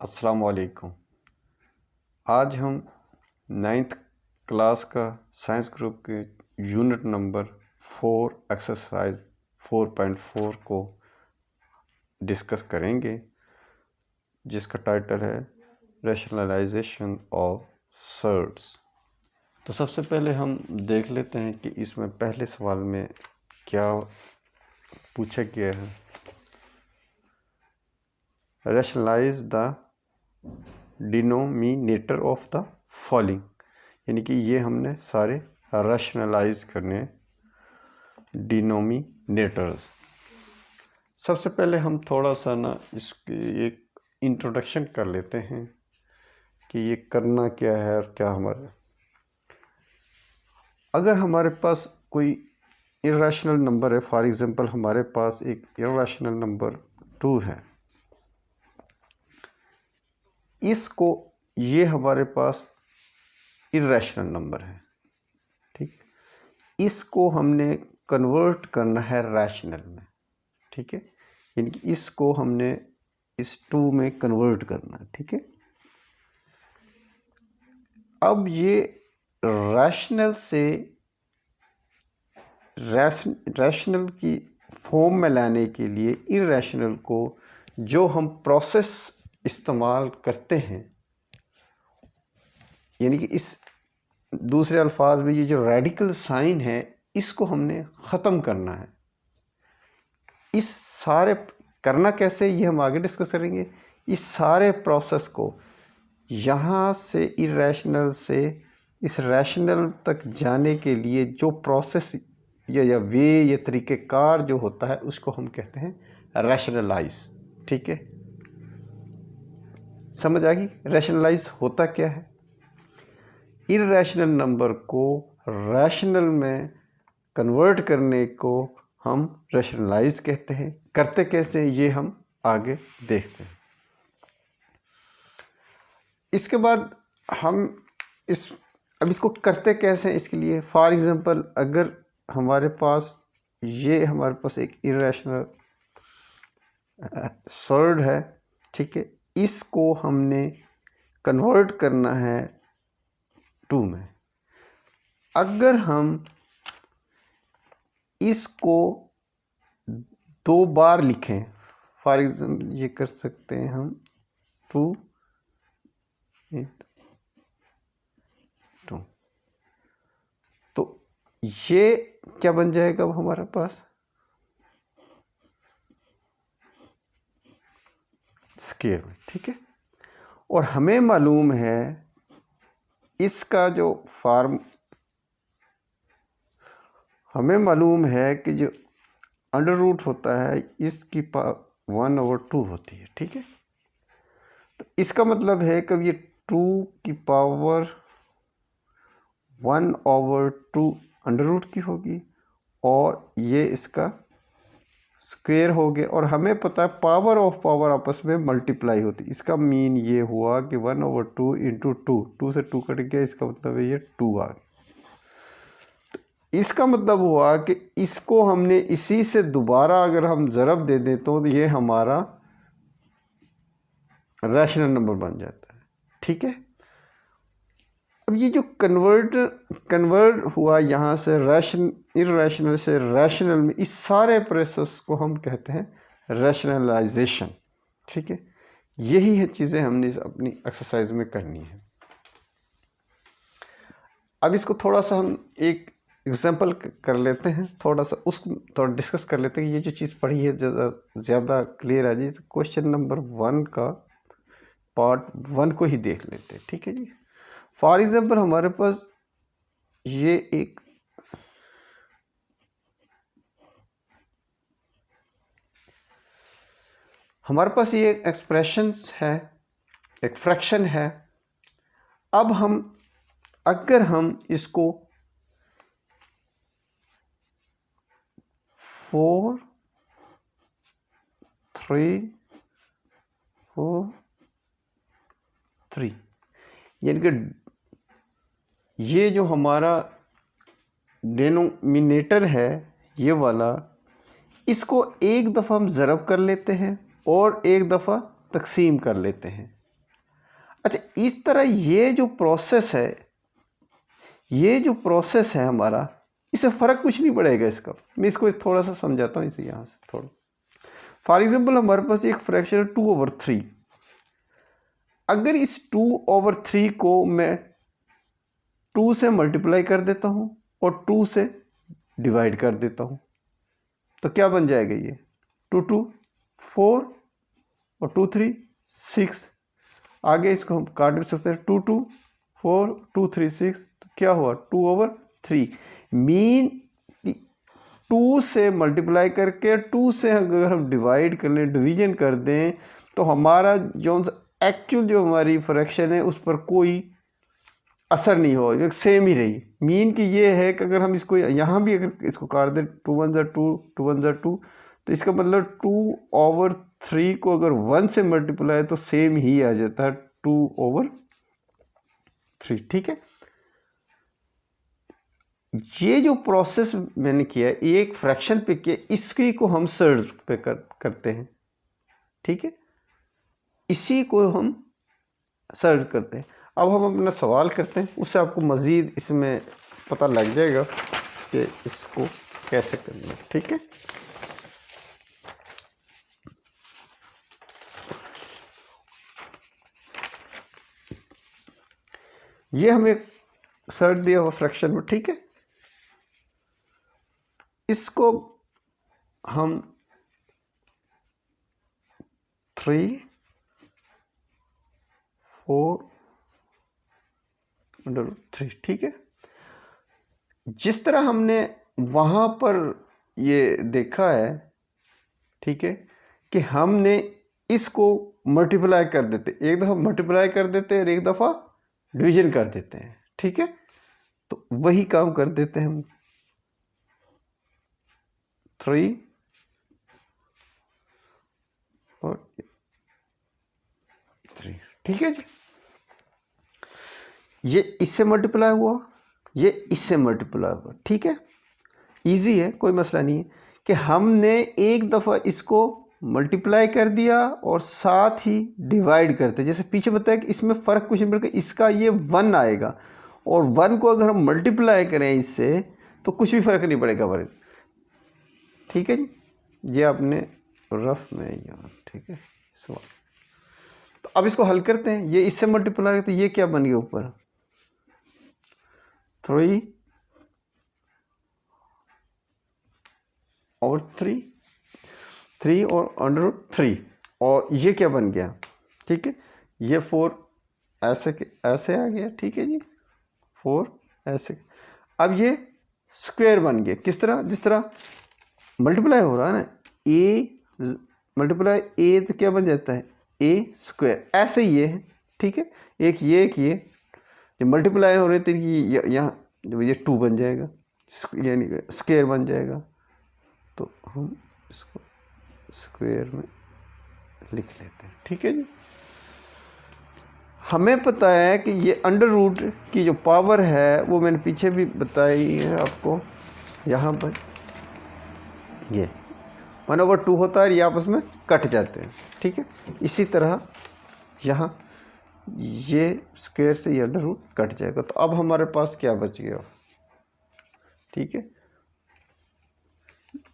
अस्सलाम वालेकुम। आज हम 9th क्लास का साइंस ग्रुप के यूनिट नंबर 4 एक्सरसाइज 4.4 को डिस्कस करेंगे, जिसका टाइटल है रैशनलाइजेशन ऑफ सर्ड्स। तो सबसे पहले हम देख लेते हैं कि इसमें पहले सवाल में क्या पूछा गया है। Rationalise the denominator of the following, यानी कि ये हमने सारे रैशनलाइज करने डिनोमिनेटर्स। सबसे पहले हम थोड़ा सा ना इसकी एक इंट्रोडक्शन कर लेते हैं कि ये करना क्या है और क्या हमारे, अगर हमारे पास कोई इर्रेशनल नंबर है, फॉर एग्जांपल हमारे पास एक इर्रेशनल नंबर 2 है, इसको ये हमारे पास इर्रेशनल नंबर है, ठीक। इसको हमने कन्वर्ट करना है रैशनल में, ठीक है, यानी कि इसको हमने इस 2 में कन्वर्ट करना है, ठीक है। अब ये रैशनल से रैशनल की फॉर्म में लाने के लिए इर्रेशनल को जो हम प्रोसेस इस्तेमाल करते हैं, यानी कि इस दूसरे अल्फाज में ये जो रेडिकल साइन है इसको हमने ख़त्म करना है। इस सारे करना कैसे ये हम आगे डिस्कस करेंगे। इस सारे प्रोसेस को यहाँ से इरेशनल से इस रैशनल तक जाने के लिए जो प्रोसेस या वे या तरीक़ेकार जो होता है उसको हम कहते हैं रैशनलाइज, ठीक है। समझ आ गई रैशनलाइज होता क्या है। इर्रेशनल नंबर को रैशनल में कन्वर्ट करने को हम रैशनलाइज कहते हैं। करते कैसे ये हम आगे देखते हैं। इसके बाद हम अब इसको करते कैसे हैं, इसके लिए फॉर एग्जांपल अगर हमारे पास एक इर्रेशनल सर्ड है, ठीक है, इसको हमने कन्वर्ट करना है 2 में। अगर हम इसको 2 बार लिखें, फॉर एग्जाम्पल ये कर सकते हैं हम 2 तो ये क्या बन जाएगा अब हमारे पास स्क्वायर में, ठीक है। और हमें मालूम है इसका जो फॉर्म, हमें मालूम है कि जो अंडर रूट होता है इसकी 1/2 होती है, ठीक है। तो इसका मतलब है कि ये 2 की पावर 1/2 अंडर रूट की होगी और ये इसका स्क्वायर हो गया। और हमें पता है पावर ऑफ पावर आपस में मल्टीप्लाई होती है। इसका मीन ये हुआ कि 1/2 इंटू 2 से 2 कट गया, इसका मतलब है ये 2 आ गया। तो इसका मतलब हुआ कि इसको हमने इसी से दोबारा अगर हम ज़रब दे दें तो ये हमारा रैशनल नंबर बन जाता है, ठीक है। अब ये जो कन्वर्ट हुआ यहाँ से इर्रेशनल से रैशनल में, इस सारे प्रोसेस को हम कहते हैं रैशनलाइजेशन, ठीक है। यही है चीज़ें हमने अपनी एक्सरसाइज में करनी है। अब इसको थोड़ा सा हम एक एग्जांपल कर लेते हैं, थोड़ा डिस्कस कर लेते हैं। ये जो चीज़ पढ़ी है ज़्यादा क्लियर आ जाए। क्वेश्चन नंबर 1 का पार्ट 1 को ही देख लेते हैं, ठीक है जी। फॉर एग्जांपल हमारे पास ये एक एक्सप्रेशंस है, एक फ्रैक्शन है। अब अगर हम इसको 4 3 4 3 यानी कि ये जो हमारा डिनोमिनेटर है ये वाला, इसको एक दफ़ा हम ज़रब कर लेते हैं और एक दफ़ा तकसीम कर लेते हैं, अच्छा, इस तरह ये जो प्रोसेस है हमारा, इससे फ़र्क कुछ नहीं पड़ेगा इसका। मैं इसको थोड़ा सा समझाता हूँ इसे यहाँ से थोड़ा। फॉर एग्जाम्पल हमारे पास एक फ्रैक्शन है 2/3। अगर इस 2/3 को मैं 2 से मल्टीप्लाई कर देता हूँ और 2 से डिवाइड कर देता हूँ, तो क्या बन जाएगा ये? 2 2 4 और 2 3 6। आगे इसको हम काट भी सकते हैं, 2 2 4 2 3 6। तो क्या हुआ? 2/3। मीन 2 से मल्टीप्लाई करके 2 से अगर हम डिवाइड कर लें, डिवीजन कर दें, तो हमारा जो एक्चुअल जो हमारी फ्रैक्शन है उस पर कोई असर नहीं हो, एक सेम ही रही। मीन कि ये है कि अगर हम इसको यहाँ भी अगर इसको काट दें, 2 1 2 2 1 2, तो इसका मतलब 2/3 को अगर 1 से मल्टीप्लाई तो सेम ही आ जाता है 2/3। ठीक है, ये जो प्रोसेस मैंने किया एक फ्रैक्शन पे किया, इसकी को हम सर्च पे करते हैं। ठीक है, इसी को हम सर्च करते हैं। अब हम अपना सवाल करते हैं, उससे आपको मज़ीद इसमें पता लग जाएगा कि इसको कैसे करना है। ठीक है, ये हमें सर्च दिया हुआ फ्रैक्शन में। ठीक है, इसको हम 3 4/3। ठीक है, जिस तरह हमने वहाँ पर ये देखा है, ठीक है, कि हमने इसको मल्टीप्लाई कर देते, एक दफ़ा मल्टीप्लाई कर देते हैं और एक दफ़ा डिवीजन कर देते हैं। ठीक है, तो वही काम कर देते हैं हम। 3 और 3। ठीक है जी, ये इससे मल्टीप्लाई हुआ, ये इससे मल्टीप्लाई हुआ। ठीक है, इजी है, कोई मसला नहीं है कि हमने एक दफ़ा इसको मल्टीप्लाई कर दिया और साथ ही डिवाइड करते, जैसे पीछे बताया कि इसमें फ़र्क कुछ नहीं पड़ेगा, इसका ये 1 आएगा और 1 को अगर हम मल्टीप्लाई करें इससे तो कुछ भी फ़र्क नहीं पड़ेगा वर्ग। ठीक है जी, ये आपने रफ में याद। ठीक है, सवाल। तो अब इसको हल करते हैं। ये इससे मल्टीप्लाई, तो ये क्या बन गया ऊपर? 3 और 3 और √3, और ये क्या बन गया? ठीक है, ये 4 ऐसे के ऐसे आ गया। ठीक है जी, 4 ऐसे। अब ये स्क्वायर बन गया। किस तरह? जिस तरह मल्टीप्लाई हो रहा है ना, ए मल्टीप्लाई ए, तो क्या बन जाता है? A²। ऐसे ही ये है। ठीक है, एक ये जब मल्टीप्लाई हो रहे तो यहाँ जब ये 2 बन जाएगा, यानी स्क्वायर बन जाएगा। तो हम इसको स्क्वायर में लिख लेते हैं। ठीक है जी, हमें पता है कि ये अंडर रूट की जो पावर है वो मैंने पीछे भी बताई है आपको। यहाँ पर ये 1/2 होता है, ये आपस में कट जाते हैं। ठीक है, इसी तरह यहाँ ये स्क्वायर से ये अंडर रूट कट जाएगा। तो अब हमारे पास क्या बच गया? ठीक है,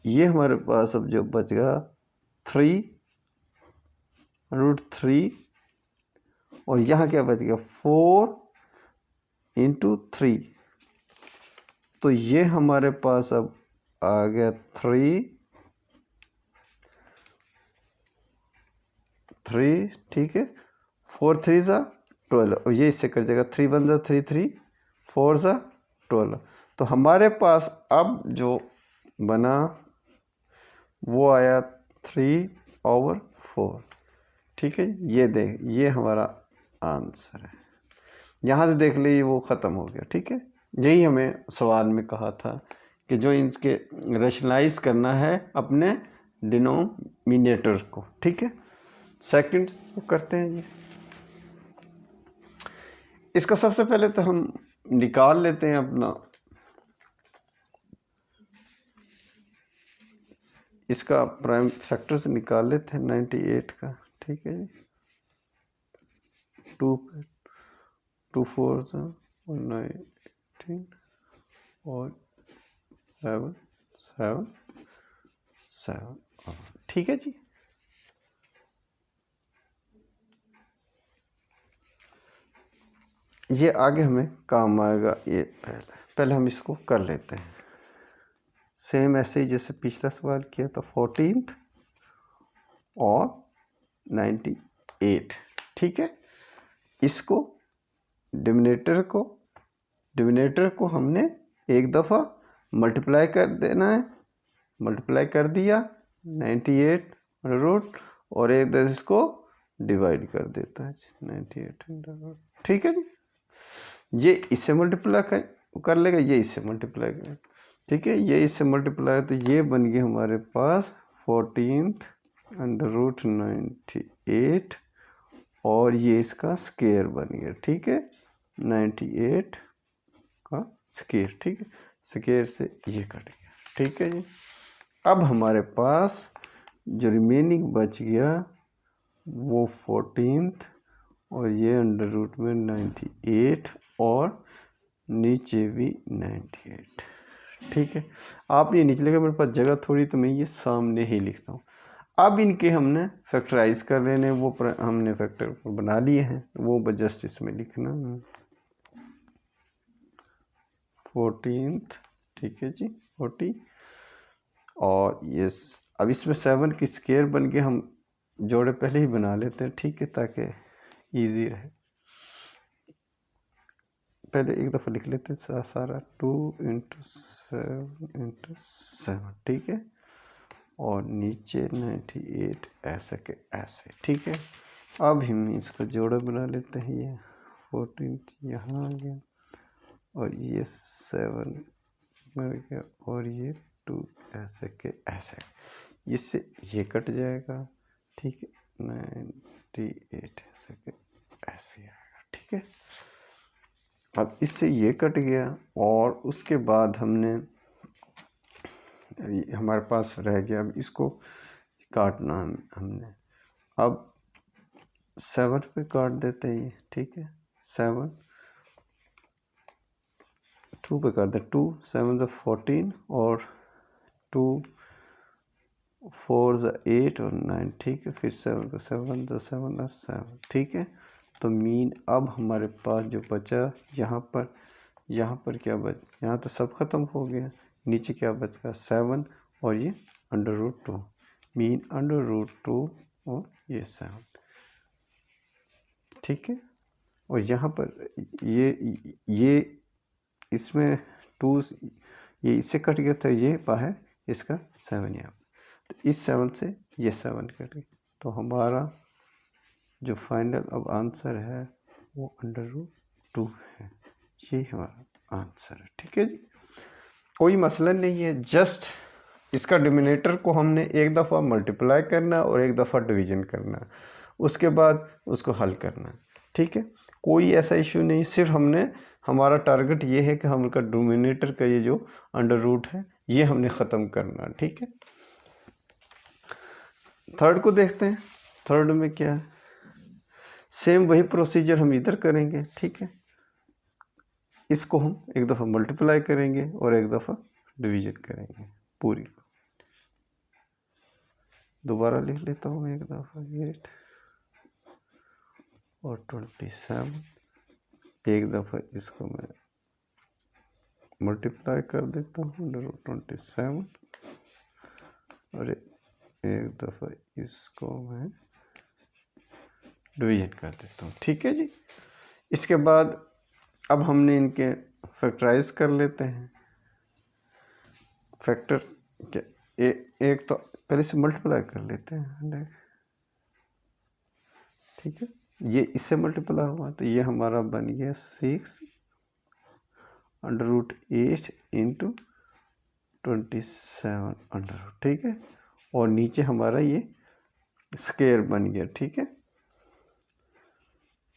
ये हमारे पास अब जो बच गया 3√3, और यहाँ क्या बच गया? 4 × 3। तो ये हमारे पास अब आ गया 3। ठीक है, 4 3 12, और ये इससे कट जाएगा। 3 1 3 3, 4 12। तो हमारे पास अब जो बना वो आया 3/4। ठीक है, ये देख, ये हमारा आंसर है। यहाँ से देख लीजिए वो ख़त्म हो गया। ठीक है, यही हमें सवाल में कहा था कि जो इनके रेशनलाइज करना है अपने डिनोमिनेटर को। ठीक है, सेकंड करते हैं जी। इसका सबसे पहले तो हम निकाल लेते हैं अपना, इसका प्राइम फैक्टर से निकाल लेते हैं 98 का। ठीक है जी, टू 4 19 और 7 7 7। ठीक है जी। ये आगे हमें काम आएगा। ये पहले हम इसको कर लेते हैं सेम ऐसे ही जैसे पिछला सवाल किया था 14th और 98। ठीक है, इसको डिनोमिनेटर को हमने एक दफ़ा मल्टीप्लाई कर देना है। मल्टीप्लाई कर दिया 98 रूट और एक दफ़ा इसको डिवाइड कर देता है 98। ठीक है जी, ये इससे मल्टीप्लाई कर लेगा, ये इससे मल्टीप्लाई कर। ठीक है, ये इससे मल्टीप्लाई तो ये बन गया हमारे पास 14th अंडर रूट 98 और ये इसका स्क्वायर बन गया। ठीक है, 98 का स्क्वायर। ठीक है, स्क्वायर से ये कट गया। ठीक है जी, अब हमारे पास जो रिमेनिंग बच गया वो 14th और ये अंडर रूट में 98 और नीचे भी 98। ठीक है, आप ये नीचे लिखा, मेरे पास जगह थोड़ी तो मैं ये सामने ही लिखता हूँ। अब इनके हमने फैक्टराइज कर लेने, वो हमने फैक्टर बना लिए हैं, वो जस्ट इसमें लिखना 14th। ठीक है जी 40 और ये अब इसमें 7 की स्क्वायर बन के हम जोड़े पहले ही बना लेते हैं। ठीक है, ताकि इजी रहे। पहले एक दफ़ा लिख लेते हैं सारा 2 × 7 × 7। ठीक है, और नीचे 98 ऐसे के ऐसे। ठीक है, अब हम इसका जोड़ा बना लेते हैं। ये 14 यहाँ आ गया और ये 7 बन गया और ये 2 ऐसे के ऐसे, इससे ये कट जाएगा। ठीक है, 98 ऐसे के ऐसे आएगा। ठीक है, अब इससे ये कट गया और उसके बाद हमारे पास रह गया, अब इसको काटना हमने। अब 7 पे काट देते हैं ये। ठीक है, 7 2 पे काट दे, 2 7 14 और 2 4 8 और 9। ठीक है, फिर 7 को 7 7 और 7। ठीक है, तो मीन अब हमारे पास जो बचा यहाँ पर क्या बच, यहाँ तो सब ख़त्म हो गया, नीचे क्या बच गया 7 और ये under root 2, mean under root 2 और ये 7। ठीक है, और यहाँ पर ये इसमें 2 ये इससे कट गया था, ये बाहर इसका 7 यहाँ, तो इस 7 से ये 7 कट गया, तो हमारा जो फाइनल अब आंसर है वो अंडर रूट 2 है। ये हमारा आंसर है। ठीक है जी, कोई मसला नहीं है, जस्ट इसका डिनोमिनेटर को हमने एक दफ़ा मल्टीप्लाई करना और एक दफ़ा डिवीज़न करना, उसके बाद उसको हल करना। ठीक है, कोई ऐसा इशू नहीं, सिर्फ हमने हमारा टारगेट ये है कि हम उनका डिनोमिनेटर का ये जो अंडर रूट है ये हमने ख़त्म करना। ठीक है, थर्ड को देखते हैं। थर्ड में क्या है, सेम वही प्रोसीजर हम इधर करेंगे। ठीक है, इसको हम एक दफ़ा मल्टीप्लाई करेंगे और एक दफ़ा डिवीज़न करेंगे पूरी को। दोबारा लिख लेता हूँ एक दफ़ा 8 और 27, एक दफ़ा इसको मैं मल्टीप्लाई कर देता हूँ अंडर रूट 27 और एक दफ़ा इसको मैं डिवीज़न कर देता हूँ। ठीक है जी, इसके बाद अब हमने इनके फैक्टराइज कर लेते हैं। फैक्टर एक तो पहले से मल्टीप्लाई कर लेते हैं। ठीक है, ये इससे मल्टीप्लाई हुआ तो ये हमारा बन गया 6 under root 8 into 27 under root. ठीक है, और नीचे हमारा ये स्क्वायर बन गया। ठीक है,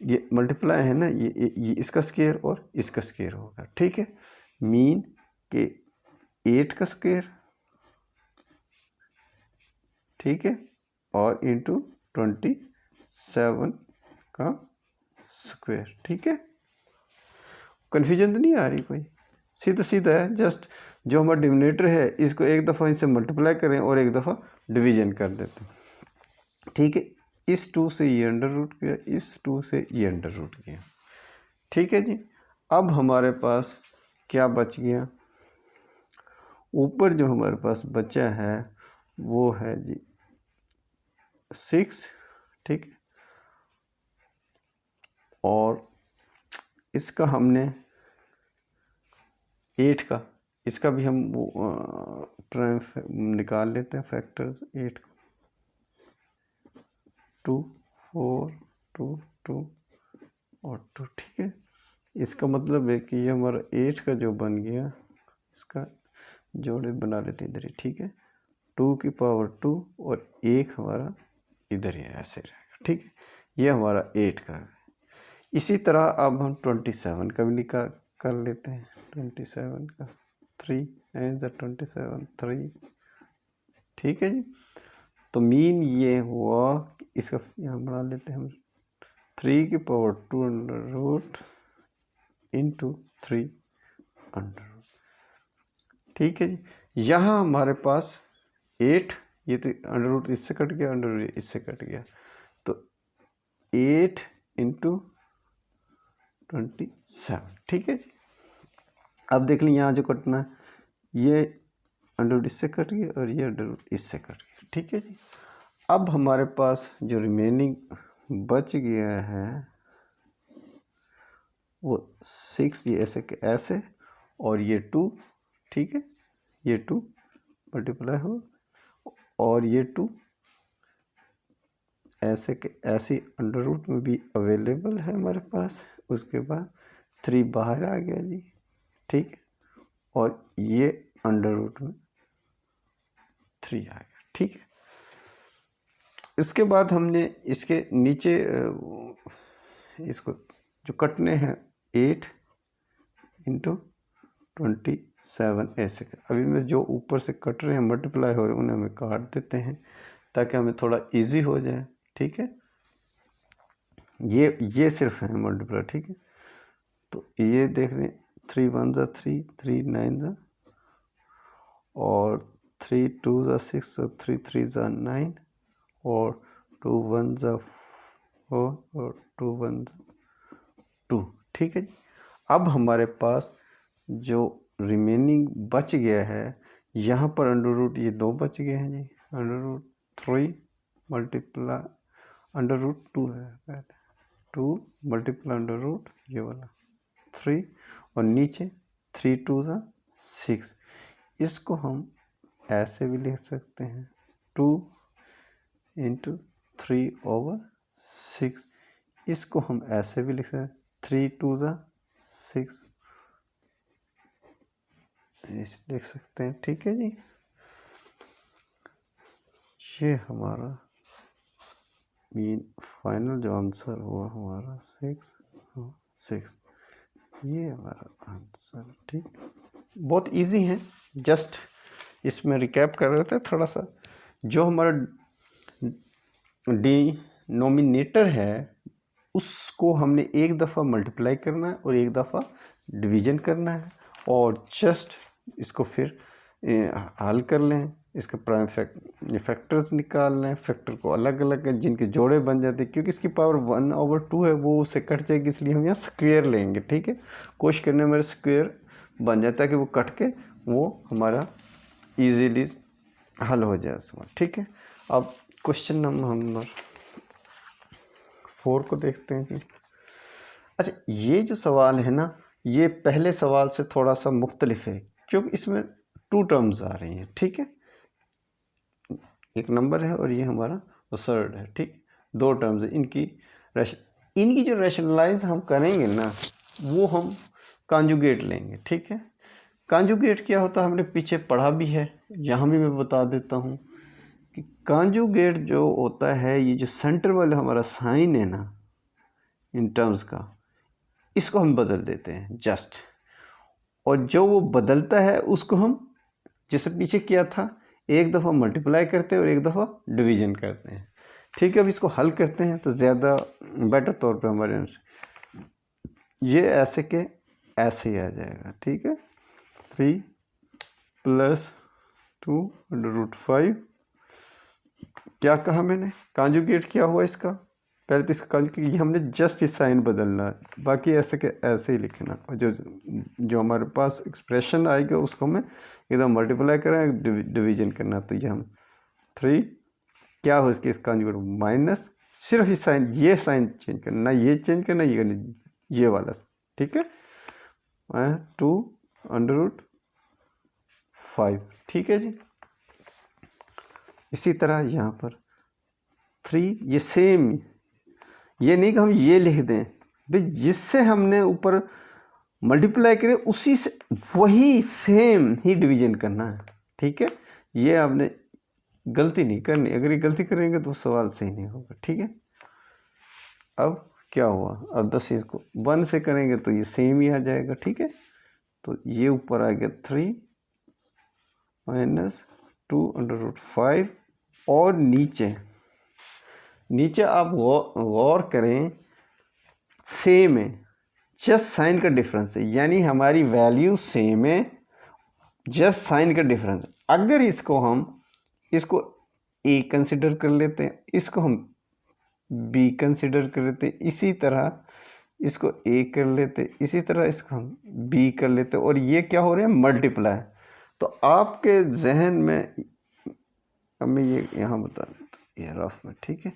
ये मल्टीप्लाई है ना, ये इसका स्क्वायर और इसका स्क्वायर होगा। ठीक है, मीन के 8 का स्क्वायर, ठीक है, और इंटू 27 का स्क्वायर। ठीक है, कन्फ्यूजन तो नहीं आ रही कोई, सीधा सीधा है। जस्ट जो हमारा डिनोमिनेटर है इसको एक दफ़ा इनसे मल्टीप्लाई करें और एक दफ़ा डिवीजन कर देते हैं। ठीक है, इस 2 से ये अंडर रूट किया, इस 2 से ये अंडर रूट किया। ठीक है जी, अब हमारे पास क्या बच गया, ऊपर जो हमारे पास बचा है वो है जी 6। ठीक है, और इसका हमने 8 का, इसका भी हम वो टर्म निकाल लेते हैं, फैक्टर्स 8 का, 2 4 2 2 और 2। ठीक है, इसका मतलब है कि ये हमारा 8 का जो बन गया, इसका जोड़े बना लेते हैं इधर ही। ठीक है, 2 की पावर 2 और 1 हमारा इधर ही ऐसे रहेगा। ठीक है, ये हमारा 8 का है। इसी तरह अब हम 27 का भी निकाल कर लेते हैं। 27 का 3 9 27 3। ठीक है जी, तो मीन ये हुआ, इसका यहाँ बना लेते हैं हम 3 की power 2 under root into 3 under root. ठीक है जी, यहाँ हमारे पास 8, ये तो अंडर रूट इससे कट गया, अंडर रूट इससे कट गया, तो 8 इंटू 27। ठीक है जी, अब देख लें यहाँ जो कटना है, ये अंडर रूट इससे कट गया और ये अंडर रूट इससे कट गया। ठीक है जी, अब हमारे पास जो रिमेनिंग बच गया है वो 6, ये ऐसे के ऐसे और ये 2। ठीक है, ये 2 मल्टीप्लाई हो और ये 2 ऐसे के ऐसे अंडर रूट में भी अवेलेबल है हमारे पास। उसके बाद 3 बाहर आ गया जी। ठीक है, और ये अंडर रूट में 3 आ गया। ठीक है, इसके बाद हमने इसके नीचे इसको जो कटने हैं 8 इंटू 27 ऐसे। अभी में जो ऊपर से कट रहे हैं मल्टीप्लाई हो रहे हैं उन्हें हमें काट देते हैं ताकि हमें थोड़ा इजी हो जाए। ठीक है, ये सिर्फ है मल्टीप्लाई। ठीक है, तो ये देख रहे 3 1 ज़ा 3 3 9 ज़ा और 3 2 ज़ा 6 और 3 3 ज़ा 9 और 2 1 ज़ा 4 और 2 1 ज़ा 2। ठीक है जी, अब हमारे पास जो रिमेनिंग बच गया है, यहाँ पर अंडर रूट ये 2 बच गए हैं जी। Under root 3 multiply under root 2 है, पहले 2 मल्टीप्लाई अंडर रूट ये वाला 3 और नीचे 3 2 ज़ा 6। इसको हम ऐसे भी लिख सकते हैं 2 इंटू 3 ओवर 6। इसको हम ऐसे भी लिख सकते हैं 3 2 ज़ा 6 लिख सकते हैं। ठीक है जी, ये हमारा मीन फाइनल जो आंसर हुआ हमारा 6 6, ये हमारा आंसर। ठीक, बहुत इजी है, जस्ट इसमें रिकैप कर रहे थे थोड़ा सा। जो हमारा डिनोमिनेटर है उसको हमने एक दफ़ा मल्टीप्लाई करना है और एक दफ़ा डिवीजन करना है और जस्ट इसको फिर हल कर लें। इसके प्राइम फैक्टर्स निकाल लें, फैक्टर को अलग अलग जिनके जोड़े बन जाते हैं, क्योंकि इसकी पावर 1/2 है वो उससे कट जाएगी, इसलिए हम यहाँ स्क्वायर लेंगे। ठीक है, कोशिश करने में स्क्वायर बन जाता है कि वो कट के वो हमारा इजीली हल हो जाए इसमें। ठीक है, अब क्वेश्चन नंबर 4 को देखते हैं कि अच्छा ये जो सवाल है ना, ये पहले सवाल से थोड़ा सा मुख्तलिफ है क्योंकि इसमें 2 टर्म्स आ रही हैं। ठीक है, एक नंबर है और ये हमारा सर्ड है। ठीक, 2 टर्म्स है, इनकी जो रैशनलाइज हम करेंगे ना वो हम कॉन्जुगेट लेंगे। ठीक है, कॉन्जुगेट क्या होता है हमने पीछे पढ़ा भी है, यहाँ भी मैं बता देता हूँ कि कॉन्जुगेट जो होता है, ये जो सेंटर वाला हमारा साइन है ना इन टर्म्स का, इसको हम बदल देते हैं जस्ट, और जो वो बदलता है उसको हम जैसे पीछे किया था एक दफ़ा मल्टीप्लाई करते हैं और एक दफ़ा डिवीजन करते हैं। ठीक है, अब इसको हल करते हैं तो ज़्यादा बेटर तौर पे हमारे ये ऐसे के ऐसे ही आ जाएगा, ठीक है। 3 + 2√5 क्या कहा मैंने, कॉन्जुगेट क्या हुआ इसका, पहले तो इसका कॉन्जुगेट, ये हमने जस्ट इस साइन बदलना है, बाकी ऐसे के ऐसे ही लिखना। और जो हमारे पास एक्सप्रेशन आएगा उसको हमें एकदम मल्टीप्लाई करें, डिवीजन करना। तो ये हम 3 क्या हो इसके, इसका कॉन्जुगेट माइनस, सिर्फ इस साइन, ये साइन चेंज करना, ये चेंज करना, ये वाला, ठीक है। 2√5, ठीक है जी। इसी तरह यहाँ पर 3, ये सेम, ये नहीं कि हम ये लिख दें भाई, जिससे हमने ऊपर मल्टीप्लाई करें उसी से वही सेम ही डिवीजन करना है, ठीक है। ये आपने गलती नहीं करनी, अगर ये गलती करेंगे तो सवाल सही नहीं होगा, ठीक है। अब क्या हुआ, अब 10 इसको 1 से करेंगे तो ये सेम ही आ जाएगा, ठीक है। तो ये ऊपर आ गया 3 - 2√5, और नीचे आप गौर करें, सेम है, जस्ट साइन का डिफरेंस है, यानी हमारी वैल्यू सेम है, जस्ट साइन का डिफरेंस। अगर इसको A कंसिडर कर लेते हैं, इसको हम B कंसिडर कर लेते हैं, इसी तरह इसको A कर लेते, इसी तरह इसको हम B कर लेते, और ये क्या हो रहे हैं, मल्टीप्लाई। तो आपके जहन में, अब मैं ये यहाँ बता देता हूँ, ये रफ में, ठीक है।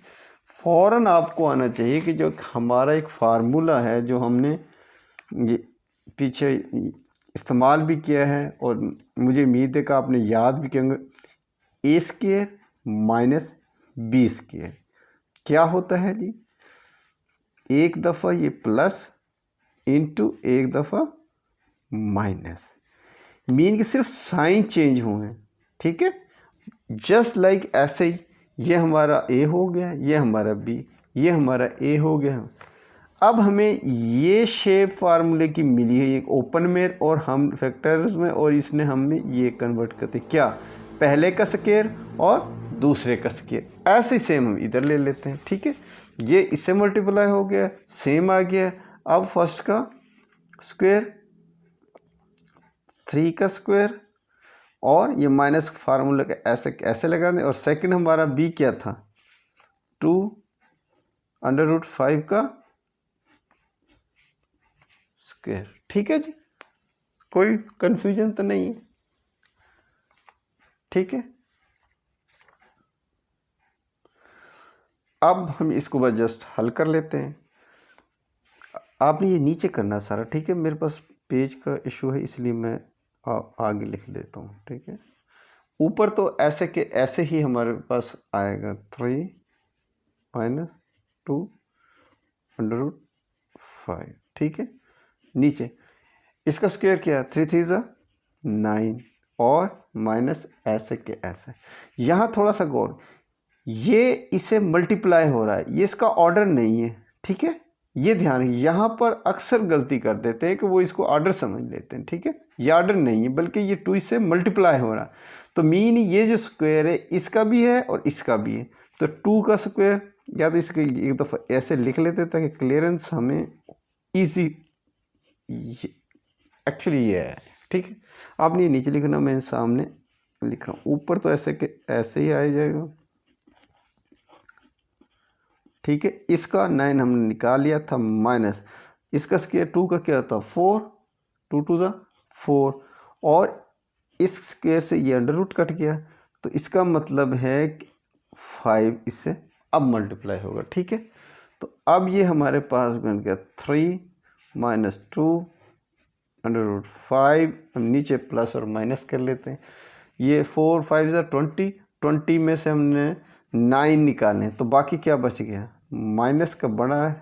फ़ौरन आपको आना चाहिए कि जो हमारा एक फार्मूला है, जो हमने ये पीछे इस्तेमाल भी किया है, और मुझे उम्मीद है कि आपने याद भी किया, A² - B²। क्या होता है जी, एक दफ़ा ये प्लस इंटू एक दफ़ा माइनस, मीन कि सिर्फ साइन चेंज हुए हैं, ठीक है। जस्ट लाइक ऐसे ही ये हमारा A हो गया, ये हमारा B, ये हमारा A हो गया। अब हमें ये शेप फार्मूले की मिली है, एक ओपन में और हम फैक्टर्स में, और इसने हमें ये कन्वर्ट करते, क्या, पहले का स्क्वायर और दूसरे का स्क्वायर, ऐसे सेम हम इधर ले लेते हैं, ठीक है। ये इससे मल्टीप्लाई हो गया, सेम आ गया। अब फर्स्ट का स्क्वायर, 3 का स्क्वायर, और ये माइनस फार्मूला का ऐसे लगा दें, और सेकंड हमारा B क्या था, 2√5 का स्क्वायर, ठीक है जी। कोई कंफ्यूजन तो नहीं है, ठीक है। अब हम इसको बस जस्ट हल कर लेते हैं। आपने ये नीचे करना सारा, ठीक है। मेरे पास पेज का इशू है, इसलिए मैं आगे लिख देता हूँ, ठीक है। ऊपर तो ऐसे के ऐसे ही हमारे पास आएगा, 3 - 2√5, ठीक है। नीचे इसका स्क्वायर क्या है, 3 3 ज़ा 9, और माइनस ऐसे के ऐसे। यहाँ थोड़ा सा गौर, ये इसे मल्टीप्लाई हो रहा है, ये इसका ऑर्डर नहीं है, ठीक है। ये ध्यान है, यहाँ पर अक्सर गलती कर देते हैं कि वो इसको ऑर्डर समझ लेते हैं, ठीक है। ये ऑर्डर नहीं है, बल्कि ये 2 इससे मल्टीप्लाई हो रहा है। तो मीन ये जो स्क्वायर है, इसका भी है और इसका भी है। तो 2 का स्क्वायर, या तो इसके एक दफ़ा ऐसे लिख लेते ताकि क्लियरेंस हमें ईजी, एक्चुअली ये है, ठीक है। आपने ये नीचे लिखना, मैं सामने लिख रहा हूँ। ऊपर तो ऐसे के ऐसे ही आ जाएगा, ठीक है। इसका 9 हमने निकाल लिया था, माइनस इसका स्क्वायर 2 का क्या था, 4, 2 2 ज़ा 4, और इस स्क्वायर से ये अंडर रूट कट गया, तो इसका मतलब है कि 5 इससे अब मल्टीप्लाई होगा, ठीक है। तो अब ये हमारे पास बन गया 3 - 2√5। हम नीचे प्लस और माइनस कर लेते हैं। ये 4 5 ज़ा 20, 20 में से हमने 9 निकालें, तो बाकी क्या बच गया, माइनस का बड़ा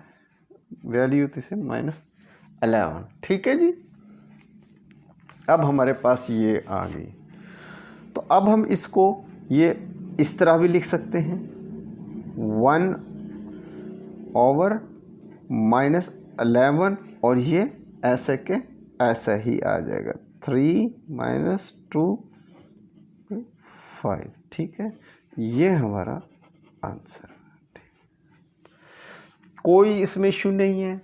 वैल्यू तो इसे -11, ठीक है जी। अब हमारे पास ये आ गई, तो अब हम इसको ये इस तरह भी लिख सकते हैं, 1/-11, और ये ऐसे के ऐसा ही आ जाएगा, 3 - 2/5, ठीक है। ये हमारा आंसर, कोई इसमें इशू नहीं है।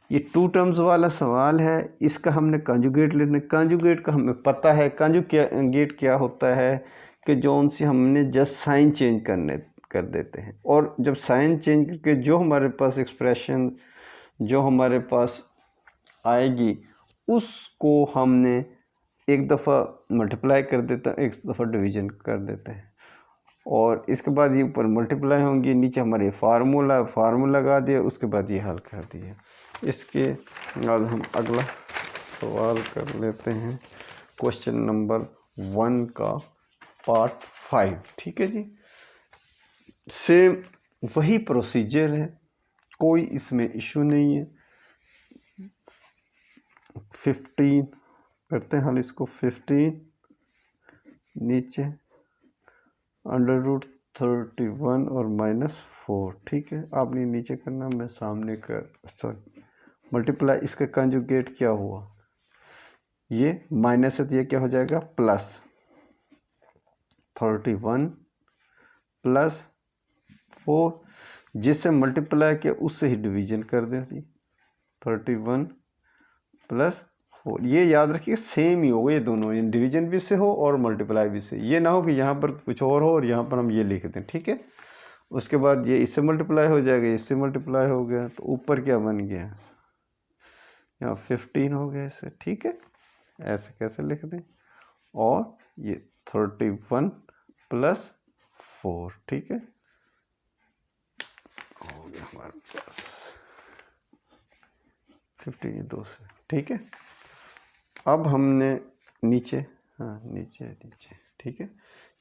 ये टू टर्म्स वाला सवाल है, इसका हमने कंजुगेट लेना। कंजुगेट का हमें पता है, कंजुगेट क्या होता है कि जो उनसे हमने जस्ट साइन चेंज कर देते हैं, और जब साइन चेंज करके जो हमारे पास एक्सप्रेशन जो हमारे पास आएगी उसको हमने एक दफ़ा मल्टीप्लाई कर देते हैं, एक दफ़ा डिवीज़न कर देते हैं, और इसके बाद ये ऊपर मल्टीप्लाई होंगी, नीचे हमारे फार्मूला लगा दिया, उसके बाद ये हल कर दिया। इसके बाद हम अगला सवाल कर लेते हैं, क्वेश्चन नंबर 1 का पार्ट 5। ठीक है जी, सेम वही प्रोसीजर है, कोई इसमें इशू नहीं है। 15 करते हैं हल इसको। 15 नीचे √31 और -4। ठीक है, आपने नीचे करना, मैं सामने कर सॉरी मल्टीप्लाई। इसका कंजुगेट क्या हुआ, ये माइनस है तो ये क्या हो जाएगा प्लस 31 + 4, जिससे मल्टीप्लाई किया उससे ही डिवीजन कर दें जी। 31 + 4, ये याद रखिए सेम ही होगा ये दोनों, ये डिवीजन भी से हो और मल्टीप्लाई भी से। ये ना हो कि यहाँ पर कुछ और हो और यहाँ पर हम ये लिख दें। ठीक है, उसके बाद ये इससे मल्टीप्लाई हो जाएगा, इससे मल्टीप्लाई हो गया, तो ऊपर क्या बन गया, यहाँ 15 हो गया इससे। ठीक है, ऐसे कैसे लिख दें, और ये 31 + 4। ठीक है, हो गया हमारे पास 15 2 से। ठीक है, अब हमने नीचे, हाँ नीचे। ठीक है,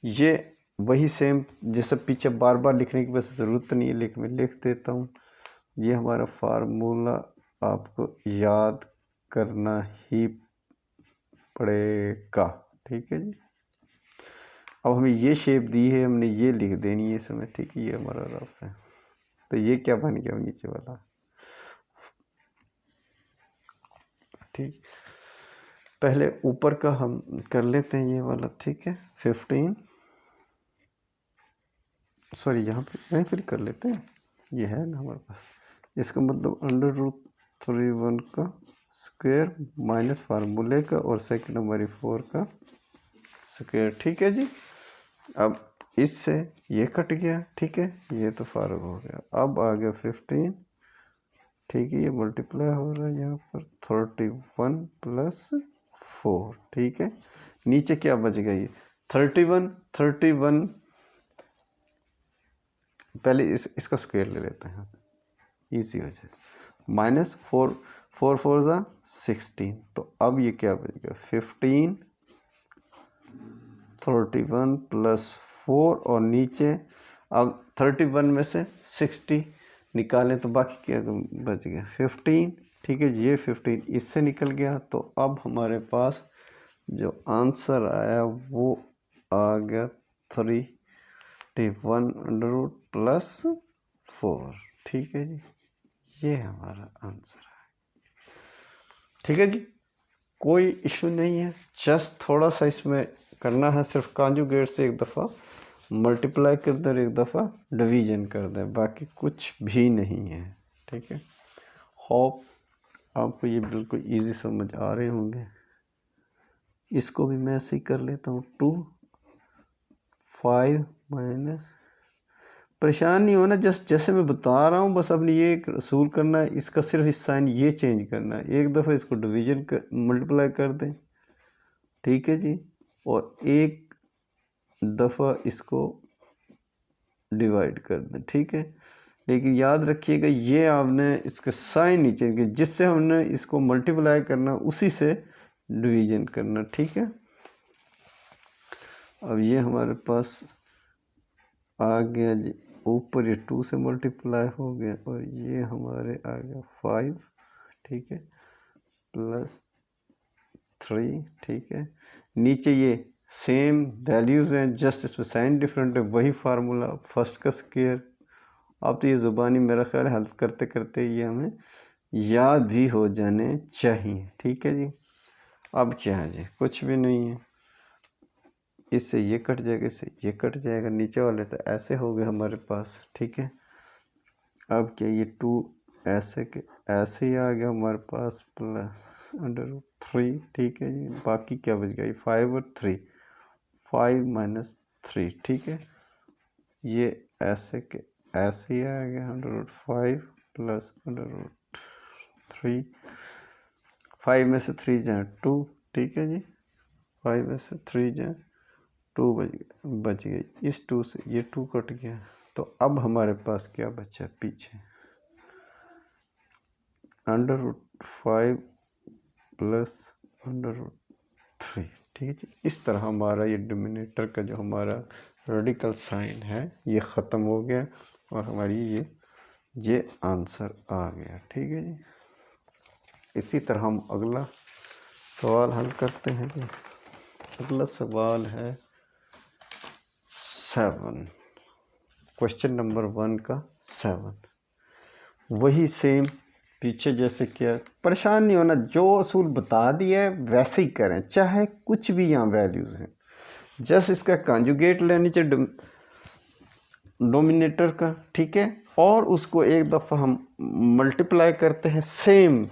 ये वही सेम जैसे पीछे बार बार लिखने की बस ज़रूरत नहीं है, मैं लिख देता हूँ। ये हमारा फार्मूला आपको याद करना ही पड़ेगा। ठीक है जी, अब हमें ये शेप दी है, हमने ये लिख देनी है इसमें। ठीक है, ये हमारा रफ है, तो ये क्या बन गया नीचे वाला। ठीक, पहले ऊपर का हम कर लेते हैं ये वाला। ठीक है, 15 सॉरी यहाँ पे यहीं पर कर लेते हैं, ये है ना हमारे पास। इसका मतलब √31 का स्क्वायर माइनस फार्मूले का और सेकंड नंबर 4 का स्क्वायर। ठीक है जी, अब इससे ये कट गया। ठीक है, ये तो फारग हो गया। अब आ गया 15। ठीक है, ये मल्टीप्लाई हो रहा है यहाँ पर 31 + 4। ठीक है, नीचे क्या बच गया, ये 31 पहले इसका स्क्वायर ले लेते हैं, इजी हो जाए। -4 4 4 ज़ा 16, तो अब ये क्या बच गया 15 31 + 4, और नीचे अब 31 में से 60 निकालें तो बाकी क्या बच गया 15। ठीक है, ये 15 इससे निकल गया, तो अब हमारे पास जो आंसर आया वो आ गया 31 + 4। ठीक है जी, ये हमारा आंसर है। ठीक है जी, कोई इशू नहीं है, जस्ट थोड़ा सा इसमें करना है, सिर्फ कॉन्जुगेट से एक दफ़ा मल्टीप्लाई कर दें और एक दफ़ा डिवीज़न कर दें, बाकी कुछ भी नहीं है। ठीक है, होप आपको ये बिल्कुल इजी समझ आ रहे होंगे। इसको भी मैं ऐसे ही कर लेता हूँ, 2 5 माइनस, परेशान नहीं होना, जस्ट जैसे मैं बता रहा हूँ बस अपनी ये रसूल करना है, इसका सिर्फ इस साइन ये चेंज करना है, एक दफ़ा इसको डिवीज़न कर मल्टीप्लाई कर दें। ठीक है जी, और एक दफ़ा इसको डिवाइड कर दें। ठीक है, लेकिन याद रखिएगा ये आपने इसका साइन नहीं चेंज किया, जिससे हमने इसको मल्टीप्लाई करना उसी से डिवीज़न करना। ठीक है, अब ये हमारे पास आ गया जी, ऊपर ये 2 से मल्टीप्लाई हो गया, और ये हमारे आ गया 5। ठीक है, +3। ठीक है, नीचे ये सेम वैल्यूज़ हैं, जस्ट इसमें साइन डिफरेंट है, वही फार्मूला फर्स्ट का स्क्वायर। अब तो ये ज़ुबानी मेरा ख्याल हल करते करते ये हमें याद भी हो जाने चाहिए। ठीक है जी, अब क्या है जी, कुछ भी नहीं है, इससे ये कट जाएगा, इससे ये कट जाएगा, नीचे वाले तो ऐसे हो गए हमारे पास। ठीक है, अब क्या ये 2 ऐसे के ऐसे ही आ गया हमारे पास +√3, ठीक है जी। बाकी क्या बच गया, 5 और 3, 5 - 3, ठीक है। ये ऐसे के ऐसे ही आ गया √5 + √3, 5 में से 3 जाए 2, ठीक है जी। 5 में से 3 जाए 2 बच गई। इस 2 से ये 2 कट गया, तो अब हमारे पास क्या बचा पीछे, √5 + √3, ठीक है जी। इस तरह हमारा ये डिनोमिनेटर का जो हमारा रेडिकल साइन है ये ख़त्म हो गया और हमारी ये आंसर आ गया, ठीक है जी। इसी तरह हम अगला सवाल हल करते हैं जी। अगला सवाल है 7, क्वेश्चन नंबर 1 का 7। वही सेम पीछे जैसे किया, परेशान नहीं होना, जो असूल बता दिया है वैसे ही करें, चाहे कुछ भी यहाँ वैल्यूज़ हैं। जस्ट इसका कॉन्जुगेट लेनी चाहिए डोमिनेटर का, ठीक है, और उसको एक दफ़ा हम मल्टीप्लाई करते हैं सेम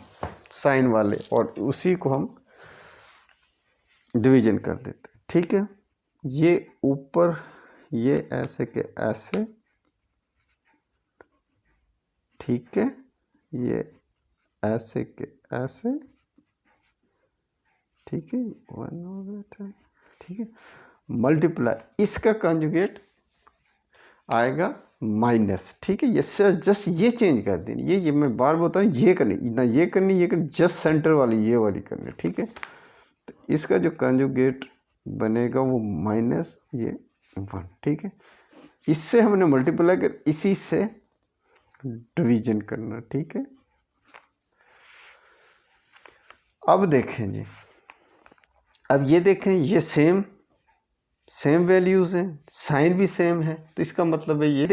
साइन वाले और उसी को हम डिवीजन कर देते हैं, ठीक है। ये ऊपर ये ऐसे के ऐसे, ठीक है, ये ऐसे के ऐसे, ठीक है, 1/8, ठीक है। मल्टीप्लाई इसका कॉन्जुगेट आएगा माइनस, ठीक है। ये जस्ट ये चेंज कर देनी, ये मैं बार बताऊँ, ये करनी ना, ये करनी, ये करनी, जस्ट सेंटर वाली ये वाली करनी, ठीक है। तो इसका जो कॉन्जुगेट बनेगा वो माइनस ये 1, ठीक है। इससे हमने मल्टीप्लाई कर इसी से डिवीजन करना, ठीक है। अब देखें जी, अब ये देखें, ये सेम वैल्यूज़ हैं, साइन भी सेम है, तो इसका मतलब है ये